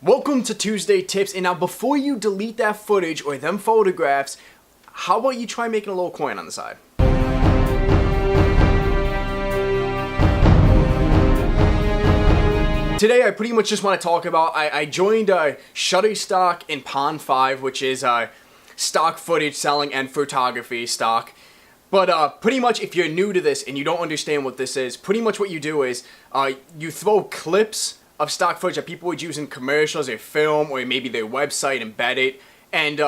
Welcome to Tuesday Tips, and now before you delete that footage or them photographs, how about you try making a little coin on the side? Today I pretty much just want to talk about, I joined Shutterstock and Pond5, which is stock footage selling and photography stock. But pretty much if you're new to this and you don't understand what this is, pretty much what you do is you throw clips of stock footage that people would use in commercials or film or maybe their website, embed it, and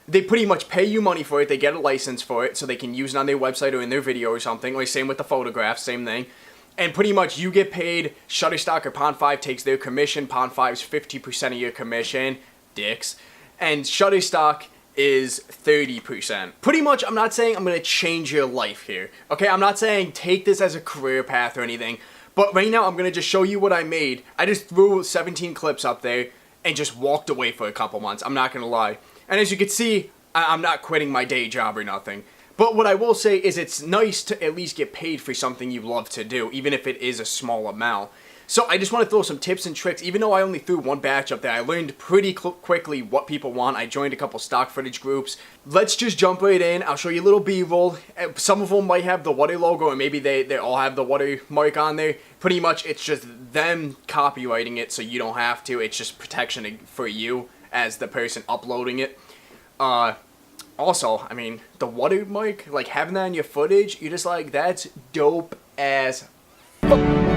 they pretty much pay you money for it. They get a license for it so they can use it on their website or in their video or something, or same with the photographs, same thing. And pretty much you get paid. Shutterstock or Pond5 takes their commission. Pond5's 50% of your commission, dicks, and Shutterstock is 30%. Pretty much, I'm not saying I'm gonna change your life here, okay? I'm not saying take this as a career path or anything, but right now I'm gonna just show you what I made. I just threw 17 clips up there and just walked away for a couple months, I'm not gonna lie. And as you can see, I'm not quitting my day job or nothing. But what I will say is it's nice to at least get paid for something you love to do, even if it is a small amount. So I just want to throw some tips and tricks. Even though I only threw one batch up there, I learned pretty quickly what people want. I joined a couple stock footage groups. Let's just jump right in. I'll show you a little B-roll. Some of them might have the Water logo, or maybe they all have the Water mark on there. Pretty much it's just them copywriting it so you don't have to. It's just protection for you as the person uploading it. Also, I mean, the Water mark, like having that in your footage, you're just like, that's dope as fuck.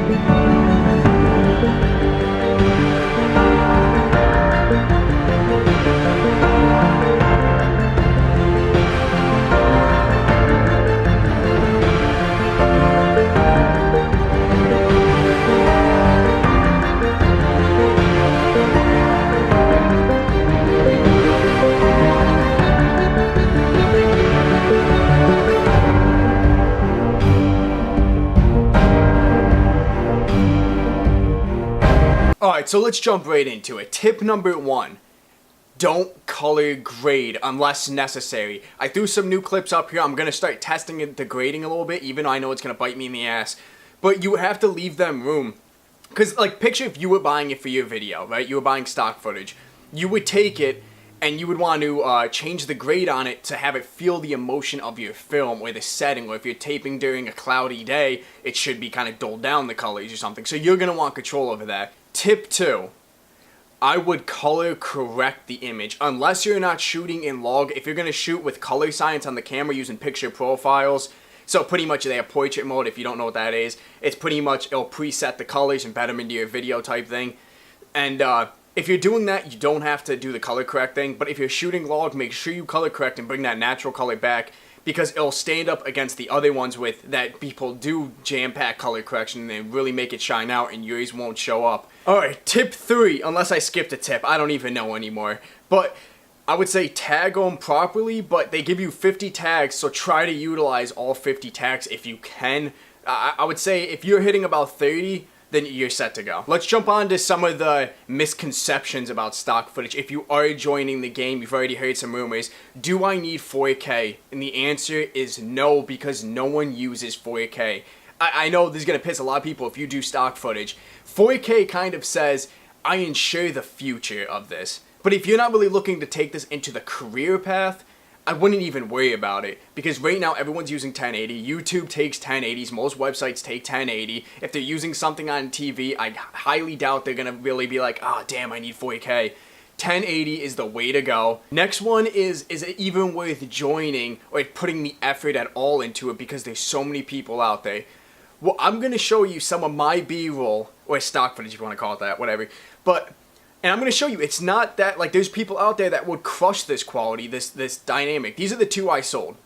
Alright, so let's jump right into it. Tip number 1. Don't color grade unless necessary. I threw some new clips up here. I'm going to start testing the grading a little bit, even though I know it's going to bite me in the ass. But you have to leave them room. Because, like, picture if you were buying it for your video, right? You were buying stock footage. You would take it and you would want to change the grade on it to have it feel the emotion of your film or the setting. Or if you're taping during a cloudy day, it should be kind of dulled down the colors or something. So you're going to want control over that. Tip 2, I would color correct the image. Unless you're not shooting in log, if you're going to shoot with color science on the camera using picture profiles, so pretty much they have portrait mode, if you don't know what that is, it's pretty much, it'll preset the colors and embed them into your video type thing. And if you're doing that, you don't have to do the color correcting, but if you're shooting log, make sure you color correct and bring that natural color back, because it'll stand up against the other ones with that people do jam-pack color correction and they really make it shine out and yours won't show up. Alright, tip 3, unless I skipped a tip, I don't even know anymore. But I would say tag them properly, but they give you 50 tags, so try to utilize all 50 tags if you can. I would say if you're hitting about 30, then you're set to go. Let's jump on to some of the misconceptions about stock footage. If you are joining the game, you've already heard some rumors. Do I need 4K? And the answer is no, because no one uses 4K. I know this is going to piss a lot of people if you do stock footage. 4K kind of says, I ensure the future of this. But if you're not really looking to take this into the career path, I wouldn't even worry about it, because right now everyone's using 1080. YouTube takes 1080s, most websites take 1080. If they're using something on TV, I highly doubt they're gonna really be like, oh damn, I need 4K. 1080 is the way to go. Next one is it even worth joining or putting the effort at all into it, because there's so many people out there. Well, I'm gonna show you some of my B-roll, or stock footage if you wanna call it that, whatever. And I'm going to show you, it's not that, like, there's people out there that would crush this quality, this dynamic. These are the 2 I sold.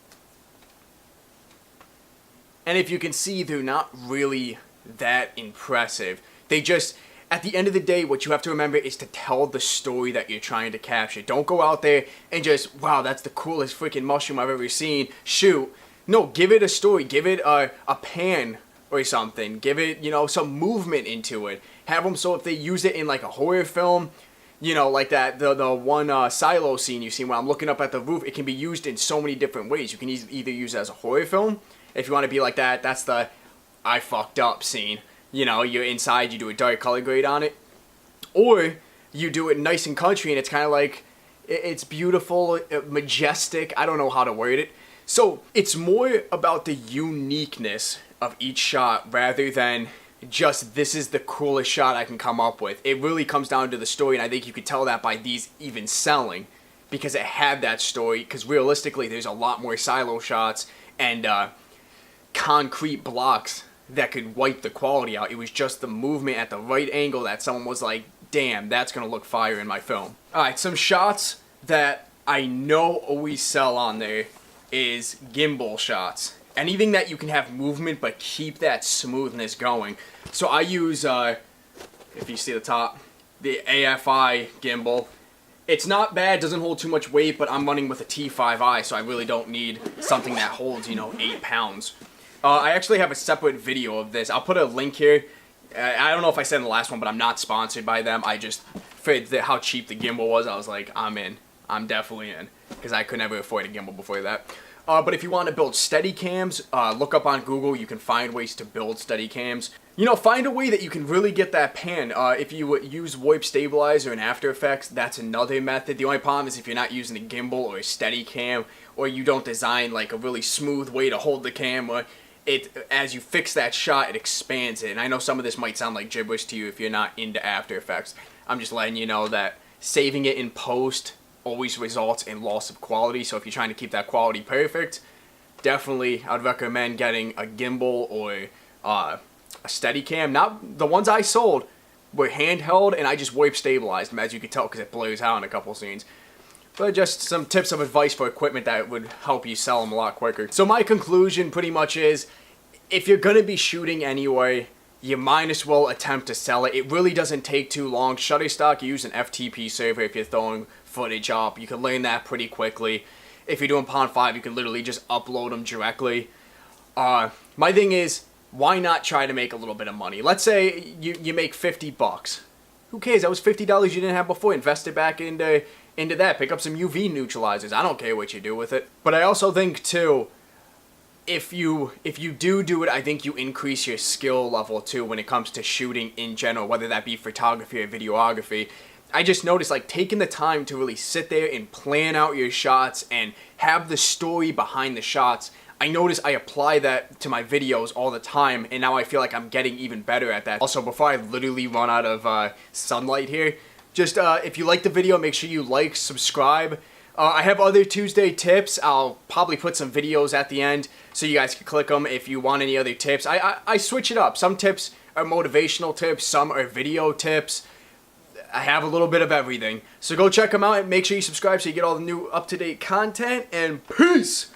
And if you can see, they're not really that impressive. They just, at the end of the day, what you have to remember is to tell the story that you're trying to capture. Don't go out there and just, wow, that's the coolest freaking mushroom I've ever seen. Shoot. No, give it a story. Give it a pan or something. Give it, you know, some movement into it. Have them so if they use it in like a horror film, you know, like that, the one silo scene you see when I'm looking up at the roof, it can be used in so many different ways. You can either use it as a horror film. If you want to be like that, that's the I fucked up scene. You know, you're inside, you do a dark color grade on it. Or you do it nice and country, and it's kind of like, it's beautiful, majestic. I don't know how to word it. So it's more about the uniqueness of each shot rather than just this is the coolest shot I can come up with. It really comes down to the story, and I think you could tell that by these even selling, because it had that story. Because realistically, there's a lot more silo shots and concrete blocks that could wipe the quality out. It was just the movement at the right angle that someone was like, damn, that's gonna look fire in my film. Alright, some shots that I know always sell on there is gimbal shots. Anything that you can have movement but keep that smoothness going. So I use, if you see the top, the AFI gimbal. It's not bad, doesn't hold too much weight, but I'm running with a T5i, so I really don't need something that holds, 8 pounds. I actually have a separate video of this. I'll put a link here. I don't know if I said in the last one, but I'm not sponsored by them. I just, for how cheap the gimbal was, I was like, I'm in. I'm definitely in. Because I could never afford a gimbal before that. But if you want to build Steadicams, look up on Google. You can find ways to build Steadicams. Find a way that you can really get that pan. If you use VoIP Stabilizer in After Effects, that's another method. The only problem is if you're not using a gimbal or a Steadicam, or you don't design like a really smooth way to hold the camera, as you fix that shot, it expands it. And I know some of this might sound like gibberish to you if you're not into After Effects. I'm just letting you know that saving it in post always results in loss of quality. So if you're trying to keep that quality perfect, definitely I'd recommend getting a gimbal or a Steadicam. Not the ones I sold were handheld, and I just VoIP stabilized them, as you can tell, because it blurs out in a couple scenes. But just some tips of advice for equipment that would help you sell them a lot quicker. So my conclusion pretty much is, if you're going to be shooting anyway, you might as well attempt to sell it. It really doesn't take too long. Shutterstock, you use an FTP server if you're throwing footage up. You can learn that pretty quickly. If you're doing Pond 5, you can literally just upload them directly. My thing is, why not try to make a little bit of money? Let's say you make 50 bucks. Who cares? That was $50 you didn't have before. Invest it back into that. Pick up some UV neutralizers. I don't care what you do with it. But I also think too, if you do it, I think you increase your skill level too when it comes to shooting in general, whether that be photography or videography. I just noticed, like, taking the time to really sit there and plan out your shots and have the story behind the shots. I notice I apply that to my videos all the time, and now I feel like I'm getting even better at that. Also, before I literally run out of sunlight here, just if you like the video, make sure you like, subscribe. I have other Tuesday tips. I'll probably put some videos at the end so you guys can click them if you want any other tips. I switch it up. Some tips are motivational tips, some are video tips. I have a little bit of everything. So go check them out and make sure you subscribe so you get all the new up-to-date content, and peace!